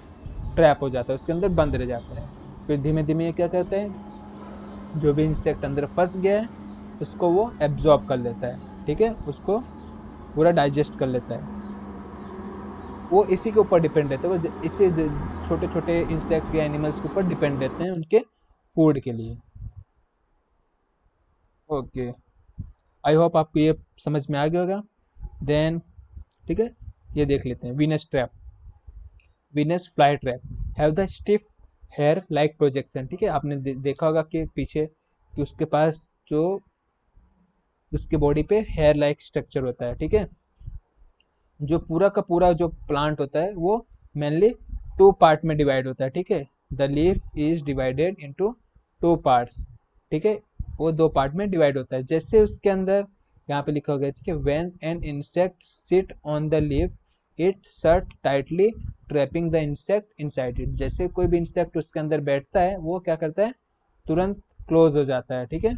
A: ट्रैप हो जाता है, उसके अंदर बंद रह जाता है। फिर धीमे धीमे ये क्या करते हैं, जो भी इंसेक्ट अंदर फंस गया है उसको वो एब्जॉर्ब कर लेता है, ठीक है, उसको पूरा डाइजेस्ट कर लेता है। वो इसी के ऊपर डिपेंड रहता है, वो इसी छोटे छोटे इंसेक्ट या एनिमल्स के ऊपर डिपेंड रहते हैं उनके फूड के लिए। ओके, आई होप आपको ये समझ में आ गया होगा। देन ठीक है, ये देख लेते हैं Venus trap, Venus fly trap have the stiff hair like projection, ठीक है। आपने देखा होगा कि पीछे कि उसके पास जो उसके बॉडी पे हेयर लाइक स्ट्रक्चर होता है, ठीक है। जो पूरा का पूरा जो प्लांट होता है वो मेनली 2 पार्ट में डिवाइड होता है, ठीक है। The leaf is divided into 2 parts, ठीक है, वो 2 पार्ट में डिवाइड होता है। जैसे उसके अंदर यहाँ पे लिखा गया, ठीक है, when an insect sit on the leaf it shut tightly trapping the insect inside it. जैसे कोई भी इंसेक्ट उसके अंदर बैठता है वो क्या करता है, तुरंत क्लोज हो जाता है, ठीक है,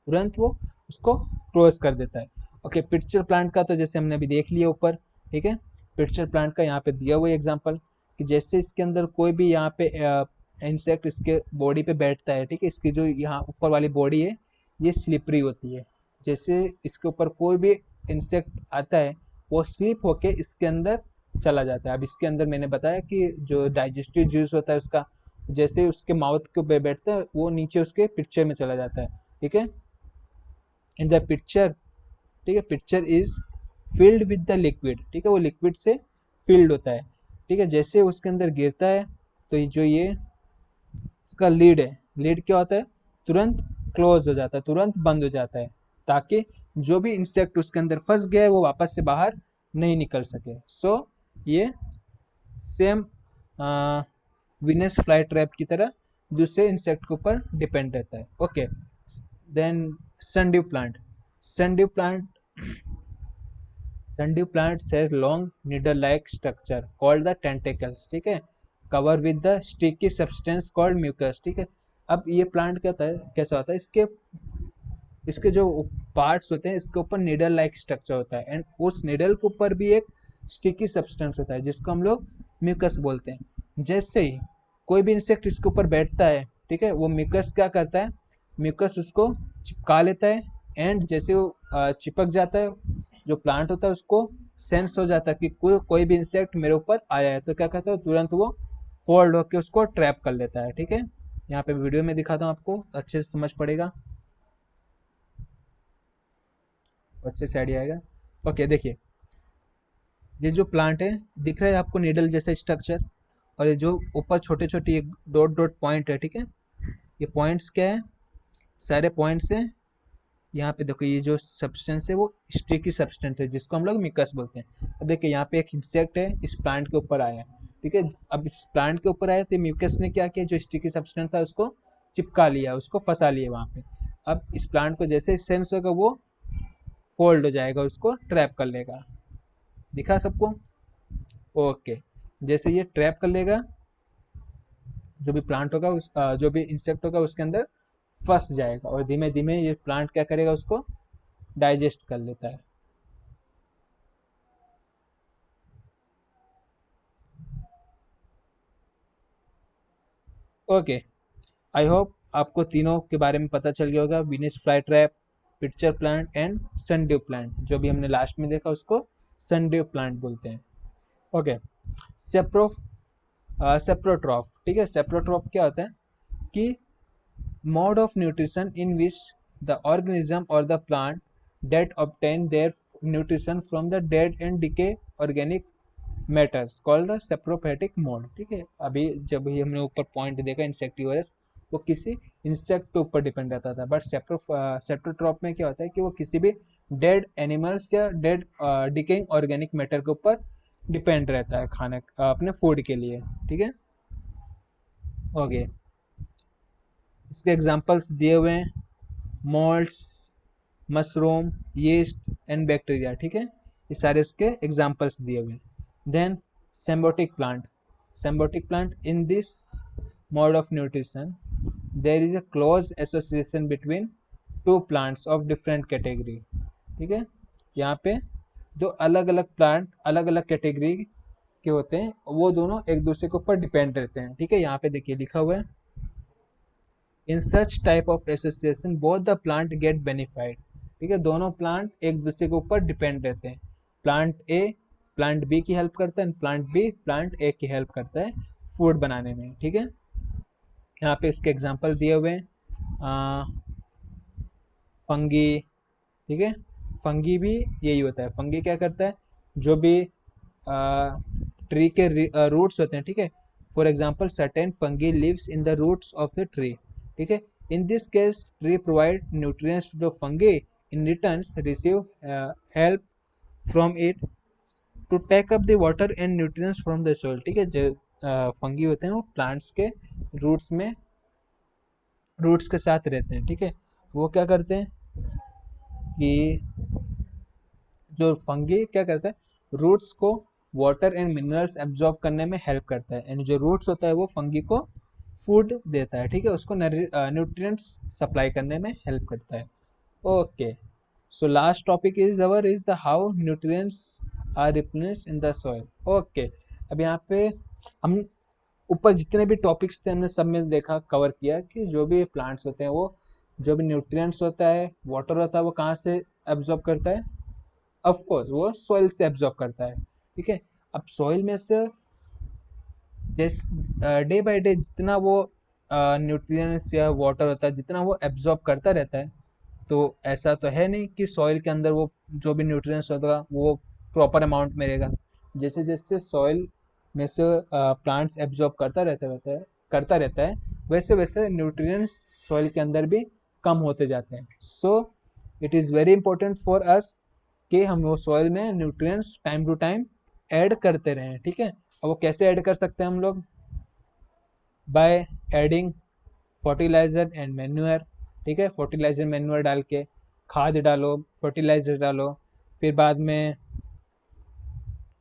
A: तुरंत वो उसको क्लोज कर देता है। ओके, पिक्चर प्लांट का तो जैसे हमने अभी देख लिया ऊपर, ठीक है। पिक्चर प्लांट का यहाँ पे दिया हुआ एग्जांपल कि जैसे इसके अंदर कोई भी यहाँ पे इंसेक्ट इसके बॉडी पे बैठता है, ठीक है। इसकी जो यहाँ ऊपर वाली बॉडी है ये स्लिपरी होती है, जैसे इसके ऊपर कोई भी इंसेक्ट आता है वो स्लिप होके इसके अंदर चला जाता है। अब इसके अंदर मैंने बताया कि जो डाइजेस्टिव जूस होता है उसका, जैसे उसके माउथ के ऊपर बैठता है वो नीचे उसके पिक्चर में चला जाता है, ठीक है। इन द पिक्चर, ठीक है, picture is filled with the liquid, ठीक है, वो लिक्विड से फिल्ड होता है, ठीक है। जैसे उसके अंदर गिरता है तो ये इसका लीड है, लीड क्या होता है, तुरंत क्लोज हो जाता है, तुरंत बंद हो जाता है, ताकि जो भी इंसेक्ट उसके अंदर फंस गया है वो वापस से बाहर नहीं निकल सके। सो ये सेम विनस फ्लाई ट्रैप की तरह दूसरे इंसेक्ट के ऊपर डिपेंड रहता है। Okay, then sundew plant. Sundew plant Sundew plants has long needle-like structure called the tentacles, ठीक है, cover with the sticky substance called mucus, ठीक है। अब ये प्लांट क्या होता है, कैसा होता है, इसके जो पार्ट्स होते हैं इसके ऊपर निडल लाइक स्ट्रक्चर होता है, एंड उस निडल के ऊपर भी एक स्टिकी सब्सटेंस होता है जिसको हम लोग म्यूकस बोलते हैं। जैसे ही कोई भी इंसेक्ट इसके ऊपर बैठता है, ठीक है, वो म्यूकस क्या करता है, म्यूकस उसको चिपका लेता है, एंड जैसे वो चिपक जाता है, जो प्लांट होता है उसको सेंस हो जाता है कि कोई भी इंसेक्ट मेरे ऊपर आया है, तो क्या कहता है, तुरंत वो फोल्ड होकर उसको ट्रैप कर लेता है, ठीक है। यहाँ पे वीडियो में दिखाता हूँ आपको, अच्छे से समझ पड़ेगा, अच्छे से आइडिया आएगा। ओके, देखिए ये जो प्लांट है दिख रहा है आपको नीडल जैसा स्ट्रक्चर, और ये जो ऊपर छोटे छोटे डॉट डॉट पॉइंट है, ठीक है, ये पॉइंट्स क्या है, सारे पॉइंट्स हैं। यहाँ पे देखो ये जो सब्सटेंस है वो स्टिकी सब्सटेंस है जिसको हम लोग मिकस बोलते हैं। अब देखिए यहाँ पे एक इंसेक्ट है इस प्लांट के ऊपर आया है, ठीक है। अब इस प्लांट के ऊपर आया तो म्यूकस ने क्या किया, जो स्टिकी सब्सटेंस था उसको चिपका लिया, उसको फंसा लिया वहाँ पे। अब इस प्लांट को जैसे सेंस होगा वो फोल्ड हो जाएगा, उसको ट्रैप कर लेगा, दिखा सबको। ओके, जैसे ये ट्रैप कर लेगा, जो भी प्लांट होगा जो भी इंसेक्ट होगा उसके अंदर फंस जाएगा, और धीमे धीमे ये प्लांट क्या करेगा, उसको डाइजेस्ट कर लेता है। ओके, आई होप आपको तीनों के बारे में पता चल गया होगा, Venus fly trap, pitcher plant and sundew plant. जो भी हमने लास्ट में देखा उसको सनड्यू प्लांट बोलते हैं। ओके, सेप्रोट्रॉफ, ठीक है। सेप्रोट्रॉफ क्या होता है कि mode of nutrition in which the organism or the plant that obtain their nutrition from the dead and decay organic matters called the saprophytic mode, ठीक है। अभी जब ही हमने ऊपर पॉइंट देखा इंसेक्टिवरस, वो किसी इंसेक्ट के ऊपर डिपेंड रहता था, बट सेप्रोट्रॉप में क्या होता है कि वो किसी भी डेड एनिमल्स या डेड डिकेइंग ऑर्गेनिक मैटर के ऊपर डिपेंड रहता है खाने अपने फूड के लिए, ठीक है। ओके, इसके एग्जांपल्स दिए हुए हैं, moulds, mushroom, yeast and bacteria, ठीक है, ये सारे इसके एग्जांपल्स दिए हुए हैं। Then symbiotic plant. Symbiotic plant, in this mode of nutrition there is a close association between two plants of different category, ठीक है। यहाँ पे जो अलग अलग प्लांट अलग अलग कैटेगरी के होते हैं वो दोनों एक दूसरे के ऊपर डिपेंड रहते हैं, ठीक है। यहाँ पे देखिए लिखा हुआ है, in such type of association both the plant get benefited, ठीक है। दोनों प्लांट एक दूसरे के ऊपर डिपेंड रहते हैं, प्लांट ए प्लांट बी की हेल्प करता है, प्लांट बी प्लांट ए की हेल्प करता है फूड बनाने में, ठीक है। यहाँ पे इसके एग्जांपल दिए हुए हैं, फंगी, ठीक है, फंगी भी यही होता है। फंगी क्या करता है, जो भी ट्री के रूट्स होते हैं, ठीक है, for example certain fungi lives in the roots of the tree, ठीक है। In this case tree provide nutrients to the fungi, in returns receive help from it to take up the water and nutrients from the soil, ठीक है। जो fungi होते हैं वो plants के roots के साथ रहते हैं, ठीक है। वो क्या करते हैं कि जो फंगी क्या करता है, रूट्स को वाटर एंड मिनरल्स एब्जॉर्ब करने में हेल्प करता है, एंड जो रूट्स होता है वो फंगी को फूड देता है, ठीक है, उसको न्यूट्रिएंट्स सप्लाई करने में हेल्प करता है। Okay, so last topic is the how nutrients are replenished in the soil. Okay, अब यहाँ पे हम ऊपर जितने भी टॉपिक्स थे हमने सब में देखा, कवर किया कि जो भी प्लांट्स होते हैं वो जो भी न्यूट्रिएंट्स होता है, वाटर होता है, वो कहाँ से एब्जॉर्ब करता है? ऑफ कोर्स वो सॉइल से एब्जॉर्ब करता है। ठीक है, अब सॉइल में से जिस डे बाय डे जितना वो न्यूट्रिएंट्स या वाटर होता है जितना वो एब्जॉर्ब करता रहता है, तो ऐसा तो है नहीं कि सॉइल के अंदर वो जो भी न्यूट्रिएंट्स होगा वो प्रॉपर अमाउंट में रहेगा। जैसे जैसे सॉइल में से प्लांट्स एब्जॉर्ब करता रहता है वैसे वैसे न्यूट्रिएंट्स सॉइल के अंदर भी कम होते जाते हैं। So it is very important for us कि हम वो सॉइल में nutrients time to time add करते रहें। ठीक है, और वो कैसे ऐड कर सकते हैं हम लोग? By adding fertiliser and manure. ठीक है, फर्टिलाइज़र मैन्यूअर डाल के खाद डालो, फर्टिलाइज़र डालो, फिर बाद में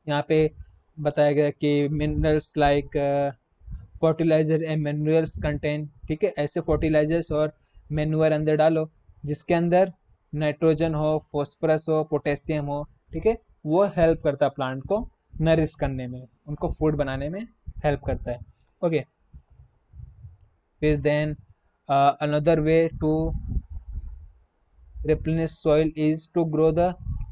A: यहाँ पे बताया गया कि minerals like fertiliser and manures contain. ठीक है, ऐसे फर्टिलाइजर्स और मैन्यूअर अंदर डालो जिसके अंदर नाइट्रोजन हो, फॉस्फोरस हो, पोटेशियम हो। ठीक है, वो हेल्प करता है प्लांट को नरिश करने में, उनको फूड बनाने में हेल्प करता है। ओके, फिर then another way to replenish soil is to grow the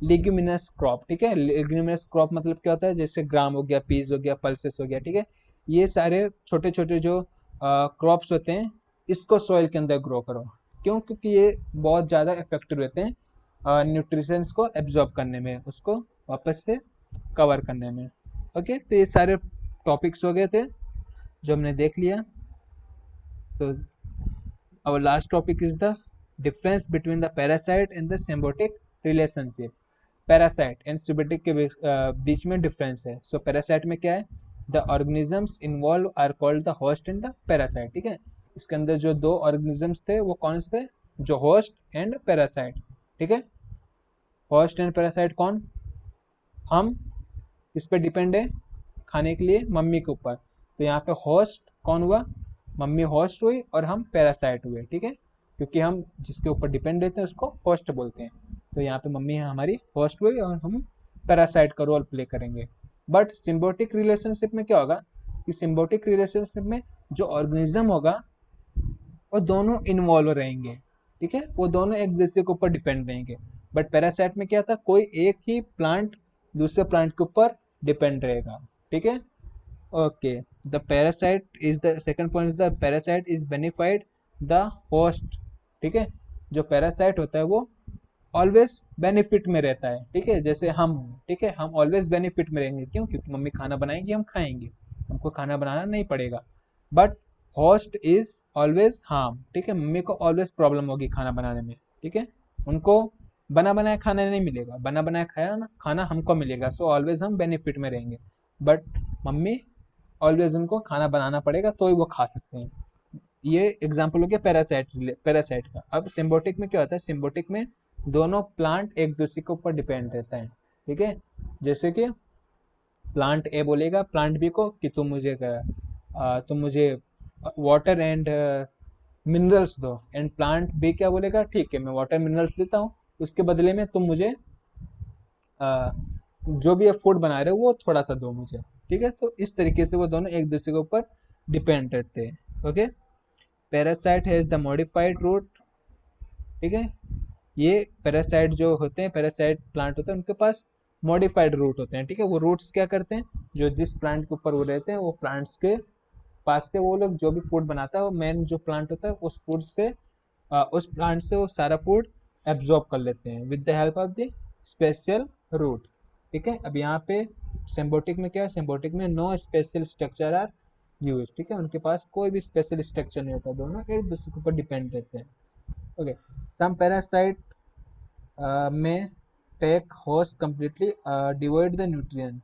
A: leguminous crop। ठीक है, leguminous crop मतलब क्या होता है? जैसे ग्राम हो गया, पीस हो गया, पल्सेस हो गया। ठीक है, ये सारे छोटे छोटे जो क्रॉप्स होते हैं इसको सॉइल के अंदर ग्रो करो। क्यों? क्योंकि ये बहुत ज़्यादा इफेक्टिव रहते हैं न्यूट्रिशंस को एब्जॉर्ब करने में, उसको वापस से कवर करने में। ओके, तो ये सारे टॉपिक्स हो गए थे जो हमने देख लिया। सो our last topic is the difference between the parasite and the symbiotic relationship। Parasite and symbiotic के बीच में डिफरेंस है। सो पैरासाइट में क्या है? The organisms involve are called the host and the parasite. ठीक है, इसके अंदर जो दो ऑर्गेनिजम्स थे वो कौन से थे? जो होस्ट एंड पैरासाइट। ठीक है, होस्ट एंड पैरासाइट कौन? हम किस पे डिपेंड है खाने के लिए? मम्मी के ऊपर। तो यहाँ पे होस्ट कौन हुआ? मम्मी होस्ट हुई और हम पैरासाइट हुए। ठीक है, क्योंकि हम जिसके ऊपर डिपेंड रहते हैं उसको होस्ट बोलते हैं। तो यहाँ पे मम्मी है हमारी होस्ट हुई और हम पैरासाइट का रोल प्ले करेंगे। बट सिम्बियोटिक रिलेशनशिप में क्या होगा कि सिम्बियोटिक रिलेशनशिप में जो ऑर्गेनिज्म होगा वो दोनों इन्वॉल्व रहेंगे। ठीक है, वो दोनों एक दूसरे के ऊपर डिपेंड रहेंगे। बट पैरासाइट में क्या था? कोई एक ही प्लांट दूसरे प्लांट के ऊपर डिपेंड रहेगा। ठीक है, okay. The parasite is the second point, the parasite is benefited the host. ठीक है, जो पैरासाइट होता है वो ऑलवेज बेनिफिट में रहता है। ठीक है, जैसे हम, ठीक है, हम ऑलवेज बेनिफिट में रहेंगे। क्यों? क्योंकि मम्मी खाना बनाएंगी, हम खाएंगे, हमको खाना बनाना नहीं पड़ेगा। But host is always harm. ठीक है, मम्मी को ऑलवेज प्रॉब्लम होगी खाना बनाने में। ठीक है, उनको बना बनाया खाना नहीं मिलेगा, बना बनाया खाया ना खाना हमको मिलेगा। सो ऑलवेज हम बेनिफिट में रहेंगे। बट मम्मी ऑलवेज उनको खाना बनाना पड़ेगा तो ही वो खा सकते हैं। ये एग्जाम्पल हो गया पैरासाइट का। अब सिम्बोटिक में क्या होता है? सिम्बोटिक में दोनों प्लांट एक दूसरे के ऊपर डिपेंड रहता है। ठीक है, जैसे कि प्लांट ए बोलेगा प्लांट बी को कि तुम मुझे वाटर एंड मिनरल्स दो, एंड प्लांट बी क्या बोलेगा? ठीक है, मैं वाटर मिनरल्स देता हूँ, उसके बदले में तुम मुझे जो भी आप फूड बना रहे हो वो थोड़ा सा दो मुझे। ठीक है, तो इस तरीके से वो दोनों एक दूसरे के ऊपर डिपेंड रहते हैं। Okay, parasite has the modified root. ठीक है, ये पैरासाइट जो होते हैं, पैरासाइट प्लांट होते हैं, उनके पास मॉडिफाइड रूट होते हैं। ठीक है, वो रूट्स क्या करते हैं? जो जिस प्लांट के ऊपर वो रहते हैं वो प्लांट्स के पास से वो लोग जो भी फूड बनाता है, वो मेन जो प्लांट होता है उस फूड से उस प्लांट से वो सारा फूड एब्जॉर्ब कर लेते हैं with the help of the special root. ठीक है, अब यहाँ पे सिम्बोटिक में क्या है? सिम्बोटिक में no special structure are use. ठीक है, उनके पास कोई भी स्पेशल स्ट्रक्चर नहीं होता, दोनों एक दूसरे के ऊपर डिपेंड रहते हैं। ओके, सम पैरासाइट में take host completely devoid the nutrient,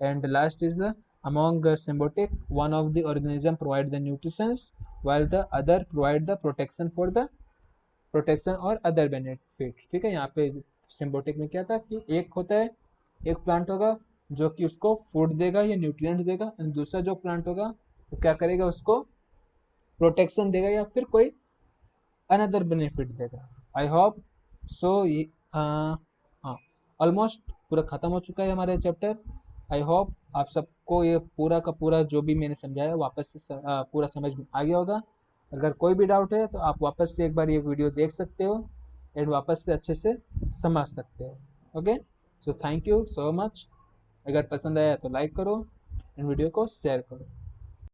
A: and last is the among symbiotic, one of the organism provide the nutritions while the other provide the protection for the protection और other benefit. ठीक है, यहाँ पे symbiotic में क्या था कि एक होता है, एक प्लांट होगा जो कि उसको फूड देगा या न्यूट्रिएंट देगा, एंड दूसरा जो प्लांट होगा वो क्या करेगा? उसको प्रोटेक्शन देगा या फिर कोई अनदर बेनिफिट देगा। आई होप सो ये हाँ, ऑलमोस्ट पूरा ख़त्म हो चुका है हमारे चैप्टर। आई होप आप सबको ये पूरा का पूरा जो भी मैंने समझाया वापस से पूरा समझ में आ गया होगा। अगर कोई भी डाउट है तो आप वापस से एक बार ये वीडियो देख सकते हो एंड वापस से अच्छे से समझ सकते हो। Okay, so thank you so much. अगर पसंद आया तो लाइक करो एंड वीडियो को शेयर करो।